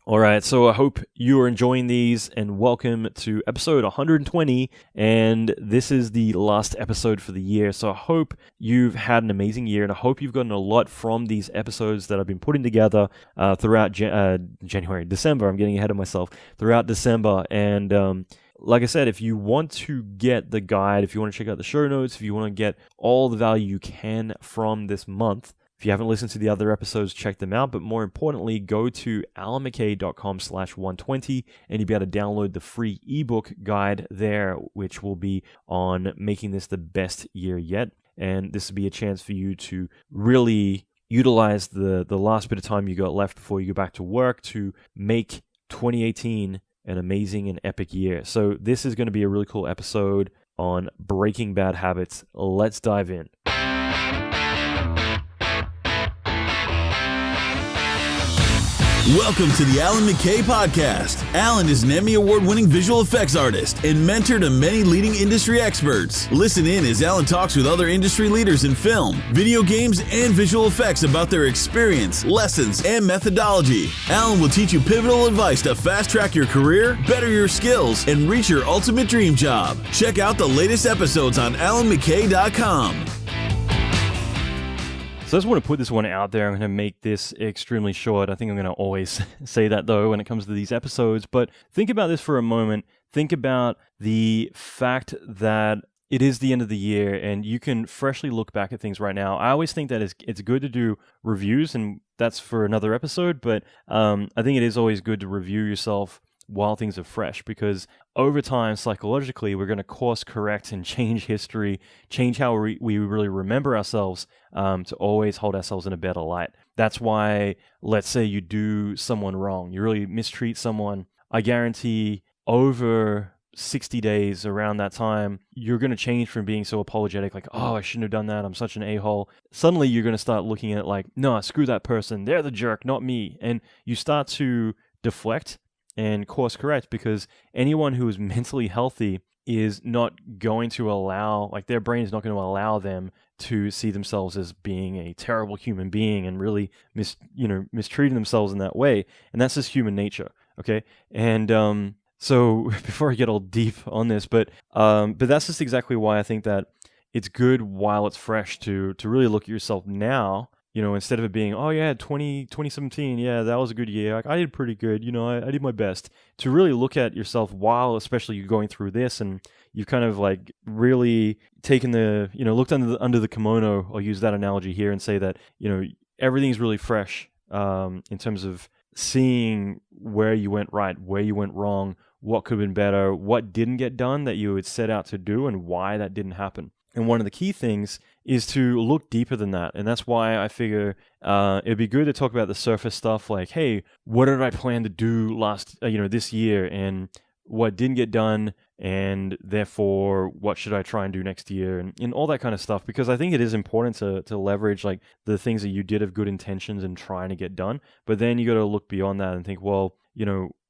All right, so I hope you are enjoying these, and welcome to episode 120, and this is the last episode for the year, so I hope you've had an amazing year, and I hope you've gotten a lot from these episodes that I've been putting together throughout December. I'm getting ahead of myself. Throughout December, and like I said, if you want to get the guide, if you want to check out the show notes, if you want to get all the value you can from this month, if you haven't listened to the other episodes, check them out. But more importantly, go to alanmckay.com/120 and you'll be able to download the free ebook guide there, which will be on making this the best year yet. And this will be a chance for you to really utilize the last bit of time you got left before you go back to work to make 2018 an amazing and epic year. So this is going to be a really cool episode on breaking bad habits. Let's dive in. Welcome to the Alan McKay Podcast. Alan is an Emmy Award-winning visual effects artist and mentor to many leading industry experts. Listen in as Alan talks with other industry leaders in film, video games, and visual effects about their experience, lessons, and methodology. Alan will teach you pivotal advice to fast-track your career, better your skills, and reach your ultimate dream job. Check out the latest episodes on alanmckay.com. So I just want to put this one out there. I'm going to make this extremely short. I think I'm going to always say that, though, when it comes to these episodes. But think about this for a moment. Think about the fact that it is the end of the year and you can freshly look back at things right now. I always think that it's good to do reviews, and that's for another episode. But I think it is always good to review yourself while things are fresh, because over time, psychologically, we're going to course correct and change history, change how we really remember ourselves, to always hold ourselves in a better light. That's why, let's say you do someone wrong, you really mistreat someone, I guarantee over 60 days around that time, you're going to change from being so apologetic, like, oh, I shouldn't have done that, I'm such an a-hole. Suddenly you're going to start looking at it like, no, screw that person, they're the jerk, not me. And you start to deflect and course correct, because anyone who is mentally healthy is not going to allow, like their brain is not going to allow them to see themselves as being a terrible human being and really mistreating themselves in that way. And that's just human nature, okay? And so before I get all deep on this, but that's just exactly why I think that it's good while it's fresh to really look at yourself now. Instead of it being, oh yeah, 2017, yeah, that was a good year. I did pretty good. I did my best. To really look at yourself while, especially you're going through this, and you've kind of like really taken looked under the kimono. I'll use that analogy here and say that, everything's really fresh in terms of seeing where you went right, where you went wrong, what could have been better, what didn't get done that you had set out to do, and why that didn't happen. And one of the key things is to look deeper than that. And that's why I figure it'd be good to talk about the surface stuff like, hey, what did I plan to do this year, and what didn't get done, and therefore what should I try and do next year, and all that kind of stuff. Because I think it is important to leverage like the things that you did have good intentions and trying to get done. But then you got to look beyond that and think, well,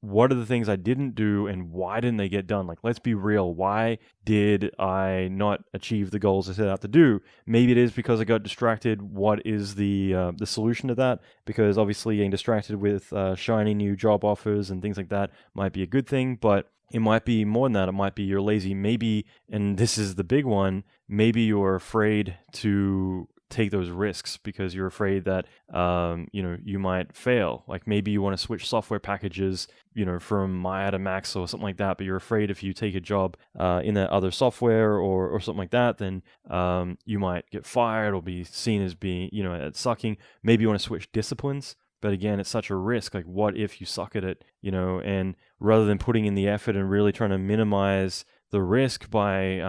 what are the things I didn't do and why didn't they get done? Like, let's be real. Why did I not achieve the goals I set out to do? Maybe it is because I got distracted. What is the solution to that? Because obviously getting distracted with shiny new job offers and things like that might be a good thing, but it might be more than that. It might be you're lazy. Maybe, and this is the big one, maybe you're afraid to take those risks because you're afraid that you might fail. Like maybe you want to switch software packages from Maya to Max or something like that, but you're afraid if you take a job in that other software or something like that, then you might get fired or be seen as being at sucking. Maybe you want to switch disciplines, but again, it's such a risk. Like what if you suck at it, and rather than putting in the effort and really trying to minimize the risk by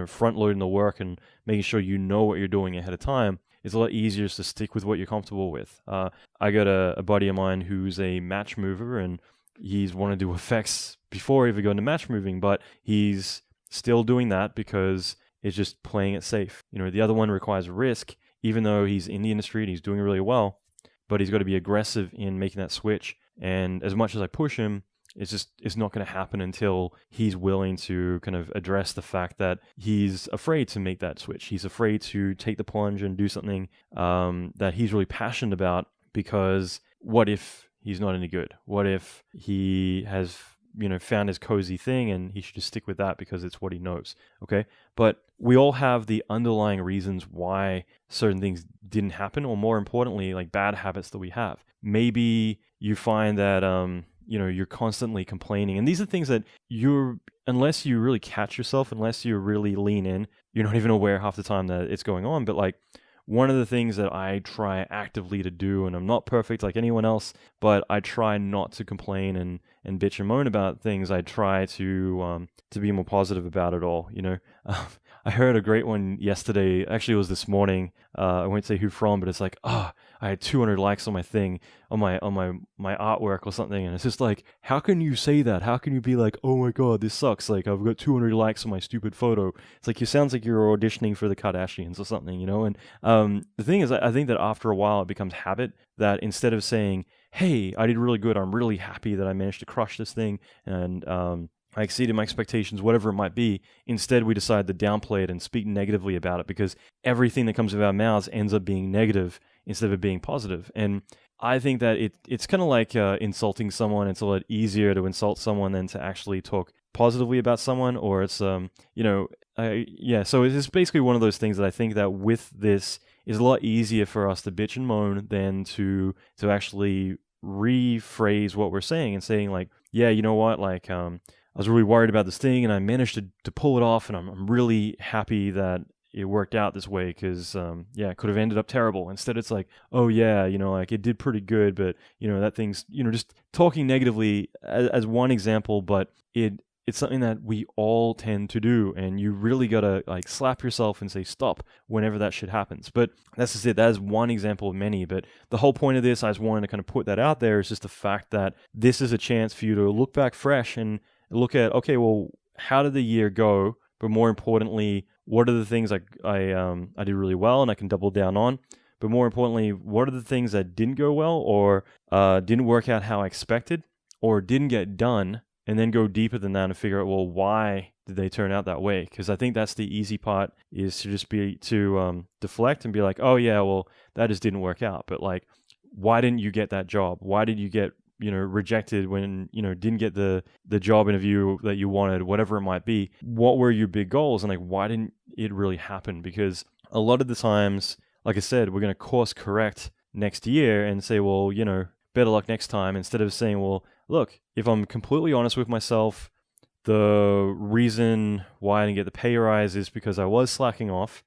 front loading the work and making sure you know what you're doing ahead of time, it's a lot easier to stick with what you're comfortable with. I got a buddy of mine who's a match mover, and he's wanted to do effects before he even got into match moving, but he's still doing that because it's just playing it safe. The other one requires risk, even though he's in the industry and he's doing really well, but he's got to be aggressive in making that switch. And as much as I push him, it's not going to happen until he's willing to kind of address the fact that he's afraid to make that switch. He's afraid to take the plunge and do something that he's really passionate about, because what if he's not any good? What if he has, found his cozy thing and he should just stick with that because it's what he knows? Okay. But we all have the underlying reasons why certain things didn't happen, or more importantly, like bad habits that we have. Maybe you find that, you're constantly complaining. And these are things that unless you really catch yourself, unless you really lean in, you're not even aware half the time that it's going on. But like, one of the things that I try actively to do, and I'm not perfect like anyone else, but I try not to complain and bitch and moan about things. I try to be more positive about it all, I heard a great one yesterday. Actually, it was this morning. I won't say who from, but it's like, I had 200 likes on my thing, on my artwork or something, and it's just like, how can you say that? How can you be like, oh my god, this sucks? Like, I've got 200 likes on my stupid photo. It's like, you sounds like you're auditioning for the Kardashians or something, And the thing is, I think that after a while, it becomes habit that instead of saying, hey, I did really good, I'm really happy that I managed to crush this thing, and I exceeded my expectations, whatever it might be. Instead, we decide to downplay it and speak negatively about it, because everything that comes out of our mouths ends up being negative instead of being positive. And I think that it's kind of like insulting someone. It's a lot easier to insult someone than to actually talk positively about someone, or it's, so it's basically one of those things that I think that with this is a lot easier for us to bitch and moan than to actually rephrase what we're saying and saying like, yeah, you know what, like, I was really worried about this thing and I managed to pull it off, and I'm really happy that it worked out this way, because it could have ended up terrible. Instead, it's like, oh yeah, like it did pretty good, but that thing's, just talking negatively as one example, but it's something that we all tend to do, and you really gotta like slap yourself and say stop whenever that shit happens. But that's just it. That is one example of many. But the whole point of this, I just wanted to kind of put that out there, is just the fact that this is a chance for you to look back fresh and look at, okay, well, how did the year go? But more importantly, what are the things I did really well and I can double down on? But more importantly, what are the things that didn't go well, or didn't work out how I expected, or didn't get done? And then go deeper than that and figure out, well, why did they turn out that way? Because I think that's the easy part, is to just deflect and be like, oh yeah, well, that just didn't work out. But like, why didn't you get that job? Why did you get rejected when, didn't get the job interview that you wanted, whatever it might be? What were your big goals? And like, why didn't it really happen? Because a lot of the times, like I said, we're going to course correct next year and say, well, better luck next time, instead of saying, well, look, if I'm completely honest with myself, the reason why I didn't get the pay rise is because I was slacking off,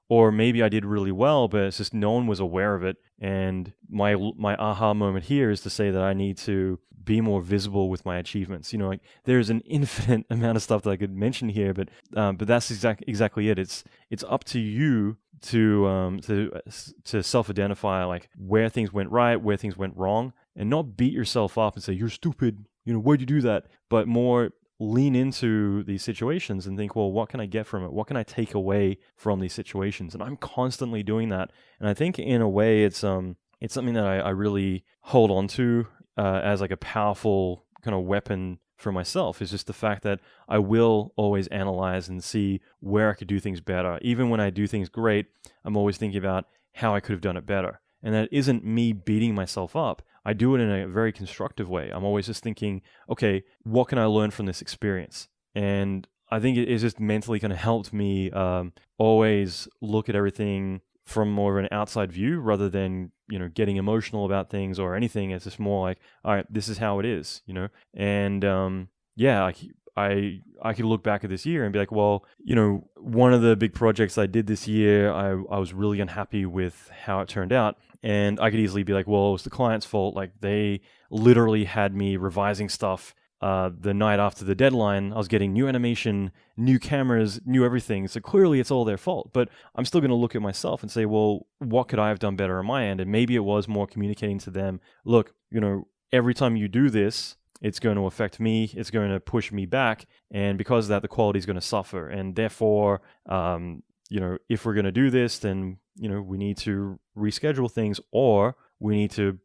or maybe I did really well, but it's just no one was aware of it. And my aha moment here is to say that I need to be more visible with my achievements. Like, there's an infinite amount of stuff that I could mention here, but that's exactly it. It's up to you to self-identify like where things went right, where things went wrong, and not beat yourself up and say you're stupid. Why'd you do that? But more lean into these situations and think, well, what can I get from it? What can I take away from these situations? And I'm constantly doing that. And I think in a way it's something that I really hold on to as like a powerful kind of weapon for myself, is just the fact that I will always analyze and see where I could do things better. Even when I do things great, I'm always thinking about how I could have done it better. And that isn't me beating myself up. I do it in a very constructive way. I'm always just thinking, okay, what can I learn from this experience? And I think it's just mentally kind of helped me always look at everything from more of an outside view, rather than, getting emotional about things or anything. It's just more like, all right, this is how it is, And I could look back at this year and be like, well, one of the big projects I did this year, I was really unhappy with how it turned out. And I could easily be like, well, it was the client's fault. Like, they literally had me revising stuff the night after the deadline. I was getting new animation, new cameras, new everything. So clearly it's all their fault. But I'm still going to look at myself and say, well, what could I have done better on my end? And maybe it was more communicating to them, look, every time you do this, it's going to affect me, it's going to push me back, and because of that, the quality is going to suffer. And therefore, if we're going to do this, then, we need to reschedule things, or we need to,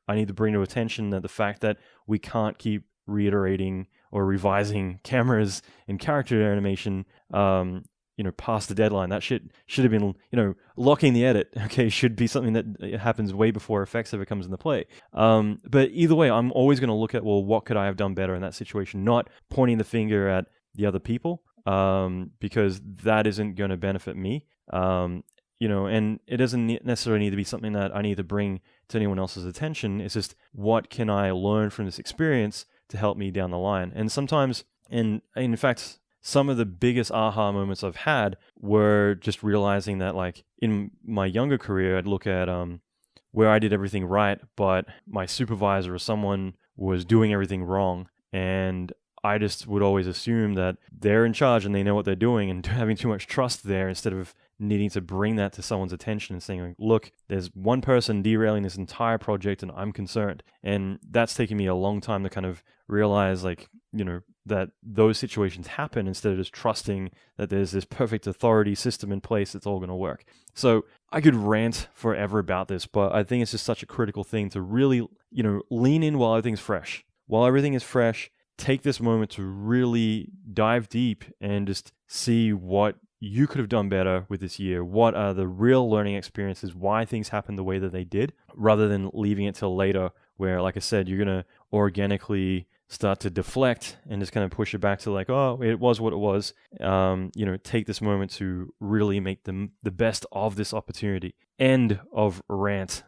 I need to bring to attention that the fact that we can't keep reiterating or revising cameras and character animation past the deadline. That shit should have been, locking the edit, okay, should be something that happens way before effects ever comes into play. But either way, I'm always going to look at, well, what could I have done better in that situation? Not pointing the finger at the other people, because that isn't going to benefit me. And it doesn't necessarily need to be something that I need to bring to anyone else's attention. It's just, what can I learn from this experience to help me down the line? And sometimes, and in fact, some of the biggest aha moments I've had were just realizing that, like, in my younger career, I'd look at where I did everything right, but my supervisor or someone was doing everything wrong. And I just would always assume that they're in charge and they know what they're doing, and having too much trust there, instead of needing to bring that to someone's attention and saying, like, look, there's one person derailing this entire project and I'm concerned. And that's taken me a long time to kind of realize, like, that those situations happen, instead of just trusting that there's this perfect authority system in place that's all going to work. So I could rant forever about this, but I think it's just such a critical thing to really, lean in while everything's fresh. While everything is fresh, take this moment to really dive deep and just see what you could have done better with this year. What are the real learning experiences, why things happened the way that they did, rather than leaving it till later where, like I said, you're going to organically start to deflect and just kind of push it back to, like, oh, it was what it was. Take this moment to really make the best of this opportunity. End of rant.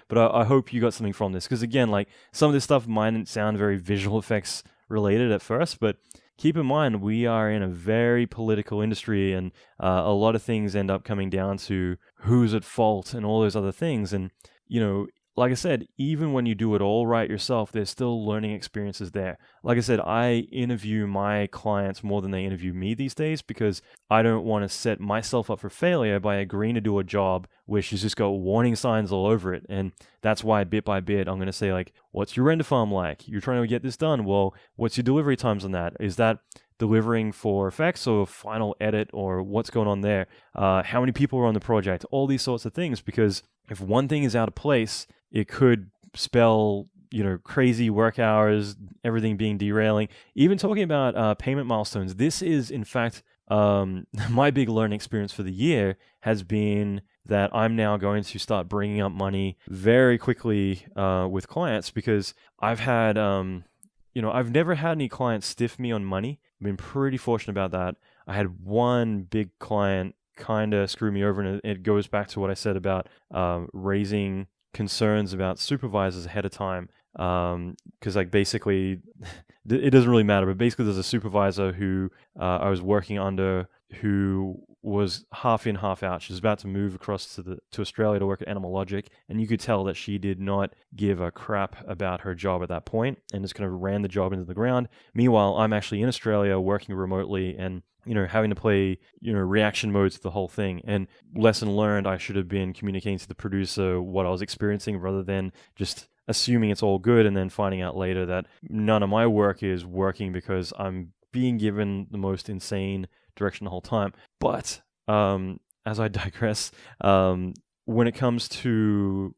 But I hope you got something from this, because again, like, some of this stuff mightn't sound very visual effects related at first, but keep in mind, we are in a very political industry, and a lot of things end up coming down to who's at fault and all those other things. And, like I said, even when you do it all right yourself, there's still learning experiences there. Like I said, I interview my clients more than they interview me these days, because I don't want to set myself up for failure by agreeing to do a job which has just got warning signs all over it. And that's why, bit by bit, I'm going to say, like, what's your render farm like? You're trying to get this done. Well, what's your delivery times on that? Is that delivering for effects or final edit, or what's going on there? How many people are on the project? All these sorts of things, because if one thing is out of place, it could spell, crazy work hours, everything being derailing. Even talking about payment milestones, this is, in fact, my big learning experience for the year has been that I'm now going to start bringing up money very quickly with clients, because I've had, I've never had any clients stiff me on money. I've been pretty fortunate about that. I had one big client kind of screw me over, and it goes back to what I said about raising concerns about supervisors ahead of time, because, like, basically it doesn't really matter, but basically there's a supervisor who I was working under who was half in, half out. She was about to move across to Australia to work at Animal Logic, and you could tell that she did not give a crap about her job at that point, and just kind of ran the job into the ground. Meanwhile, I'm actually in Australia working remotely, and having to play, reaction modes to the whole thing. And lesson learned, I should have been communicating to the producer what I was experiencing, rather than just assuming it's all good and then finding out later that none of my work is working because I'm being given the most insane direction the whole time. But as I digress, when it comes to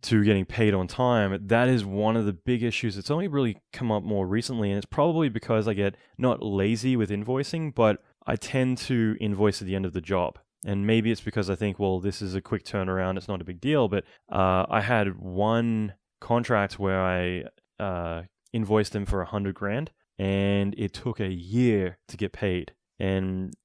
getting paid on time, that is one of the big issues. It's only really come up more recently, and it's probably because I get not lazy with invoicing, but I tend to invoice at the end of the job. And maybe it's because I think, well, this is a quick turnaround, it's not a big deal. But I had one contract where I invoiced them for $100,000, and it took a year to get paid. And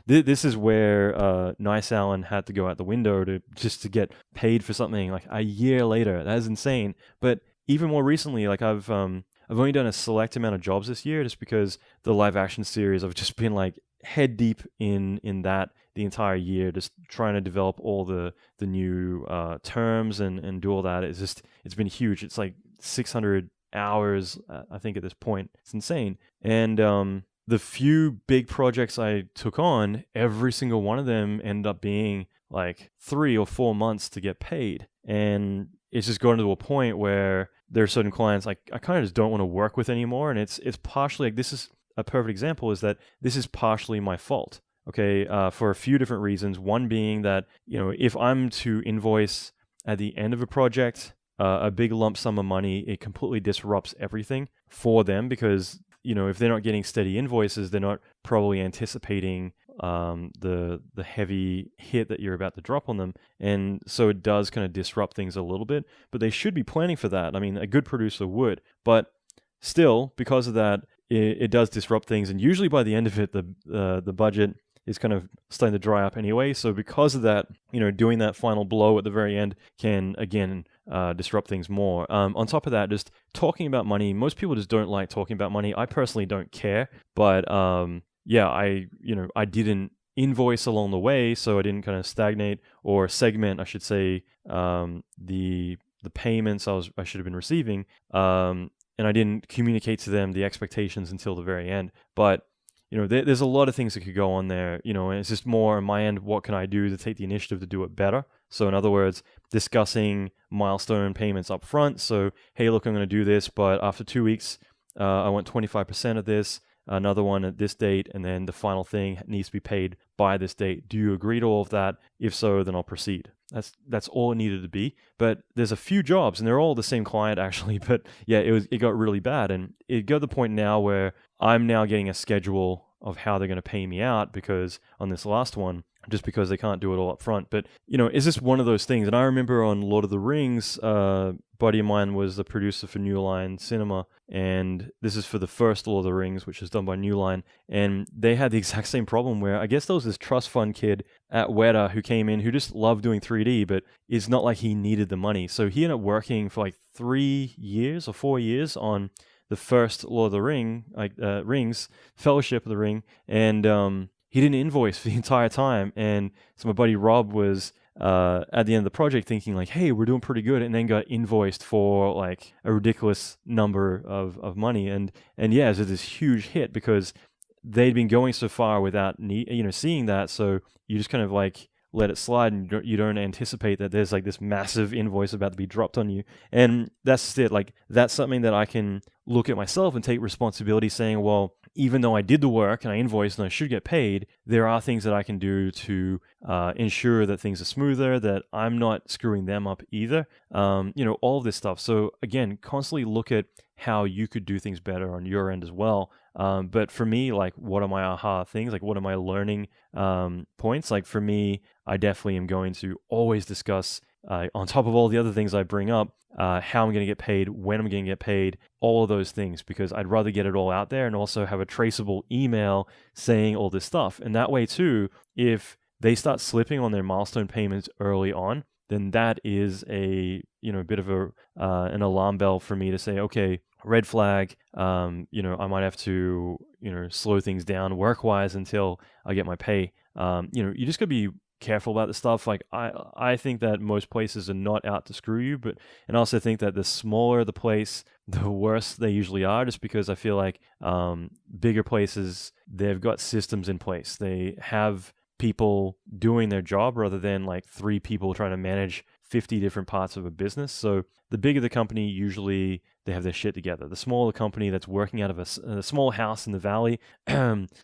this is where Nice Alan had to go out the window to get paid for something like a year later. That is insane. But even more recently, like, I've only done a select amount of jobs this year, just because the live action series, I've just been like head deep in that the entire year, just trying to develop all the new terms and do all that. It's been huge. It's like 600 hours, I think, at this point. It's insane. And the few big projects I took on, every single one of them ended up being like 3 or 4 months to get paid. And it's just gotten to a point where there are certain clients I kind of just don't want to work with anymore. And it's partially, like, this is a perfect example, is that this is partially my fault. Okay, for a few different reasons. One being that, if I'm to invoice at the end of a project, a big lump sum of money, it completely disrupts everything for them, because if they're not getting steady invoices, they're not probably anticipating the heavy hit that you're about to drop on them, and so it does kind of disrupt things a little bit. But they should be planning for that. I mean, a good producer would, but still, because of that, it does disrupt things, and usually by the end of it, the budget is kind of starting to dry up anyway. So because of that, doing that final blow at the very end can again disrupt things more. On top of that, just talking about money. Most people just don't like talking about money. I personally don't care, but I didn't invoice along the way, so I didn't kind of stagnate or segment, I should say, the payments I should have been receiving, and I didn't communicate to them the expectations until the very end. But there's a lot of things that could go on there, and it's just more on my end, what can I do to take the initiative to do it better? So in other words, discussing milestone payments up front. So, hey, look, I'm going to do this, but after 2 weeks, I want 25% of this, another one at this date, and then the final thing needs to be paid by this date. Do you agree to all of that? If so, then I'll proceed. That's all it needed to be. But there's a few jobs, and they're all the same client actually. But yeah, it got really bad, and it got to the point now where I'm now getting a schedule of how they're going to pay me out, because on this last one, just because they can't do it all up front. But, it's just one of those things. And I remember on Lord of the Rings, a buddy of mine was the producer for New Line Cinema, and this is for the first Lord of the Rings, which is done by New Line, and they had the exact same problem where I guess there was this trust fund kid at Weta who came in who just loved doing 3D, but it's not like he needed the money. So he ended up working for like 3 years or 4 years on the first Lord of the Rings, Fellowship of the Ring, and he didn't invoice for the entire time. And so my buddy Rob was at the end of the project thinking like, hey, we're doing pretty good, and then got invoiced for like a ridiculous number of money. And yeah, so this huge hit because they'd been going so far without seeing that. So you just kind of like let it slide, and you don't anticipate that there's like this massive invoice about to be dropped on you. And that's it. Like, that's something that I can look at myself and take responsibility, saying, well, even though I did the work and I invoiced and I should get paid, there are things that I can do to ensure that things are smoother, that I'm not screwing them up either. All of this stuff. So again, constantly look at how you could do things better on your end as well. But for me, like, what are my aha things? Like, what are my learning points? Like, for me, I definitely am going to always discuss, on top of all the other things I bring up, how I'm going to get paid, when I'm going to get paid, all of those things, because I'd rather get it all out there and also have a traceable email saying all this stuff. And that way too, if they start slipping on their milestone payments early on, then that is a bit of an alarm bell for me to say, okay, red flag. I might have to slow things down work-wise until I get my pay. You just gotta be careful about the stuff. Like, I think that most places are not out to screw you, and I also think that the smaller the place, the worse they usually are, just because I feel like bigger places, they've got systems in place. They have people doing their job rather than like 3 people trying to manage 50 different parts of a business. So the bigger the company, usually they have their shit together. The smaller company that's working out of a small house in the valley,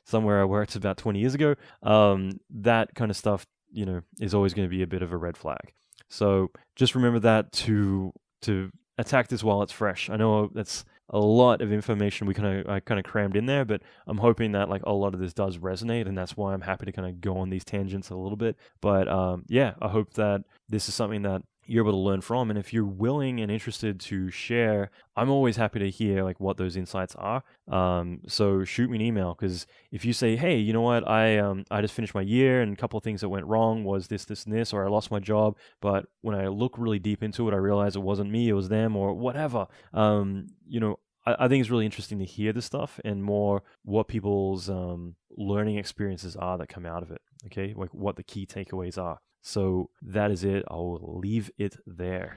somewhere I worked about 20 years ago, that kind of stuff, is always going to be a bit of a red flag. So just remember that to attack this while it's fresh. I know that's a lot of information I kind of crammed in there, but I'm hoping that like a lot of this does resonate, and that's why I'm happy to kind of go on these tangents a little bit. But I hope that this is something that you're able to learn from, and if you're willing and interested to share, I'm always happy to hear like what those insights are. So shoot me an email, because if you say, hey, you know what, I just finished my year and a couple of things that went wrong was this and this, or I lost my job, but when I look really deep into it, I realized it wasn't me, it was them, or whatever. I think it's really interesting to hear this stuff and more what people's learning experiences are that come out of it. Okay, like what the key takeaways are. So that is it. I'll leave it there.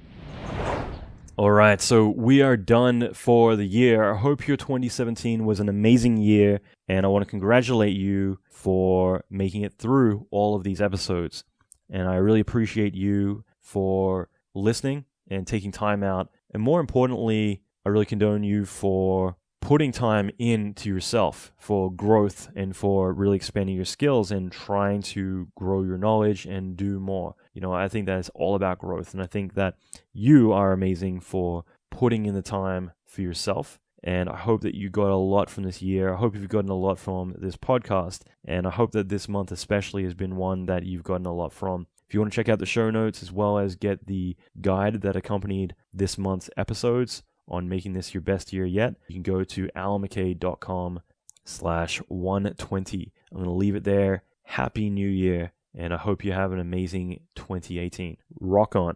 All right, so we are done for the year. I hope your 2017 was an amazing year, and I want to congratulate you for making it through all of these episodes. And I really appreciate you for listening and taking time out. And more importantly, I really condone you for putting time into yourself for growth and for really expanding your skills and trying to grow your knowledge and do more. I think that it's all about growth. And I think that you are amazing for putting in the time for yourself And I hope that you got a lot from this year. I hope you've gotten a lot from this podcast. And I hope that this month especially has been one that you've gotten a lot from. If you want to check out the show notes as well as get the guide that accompanied this month's episodes on making this your best year yet, you can go to alanmckay.com/120. I'm going to leave it there. Happy New Year. And I hope you have an amazing 2018. Rock on.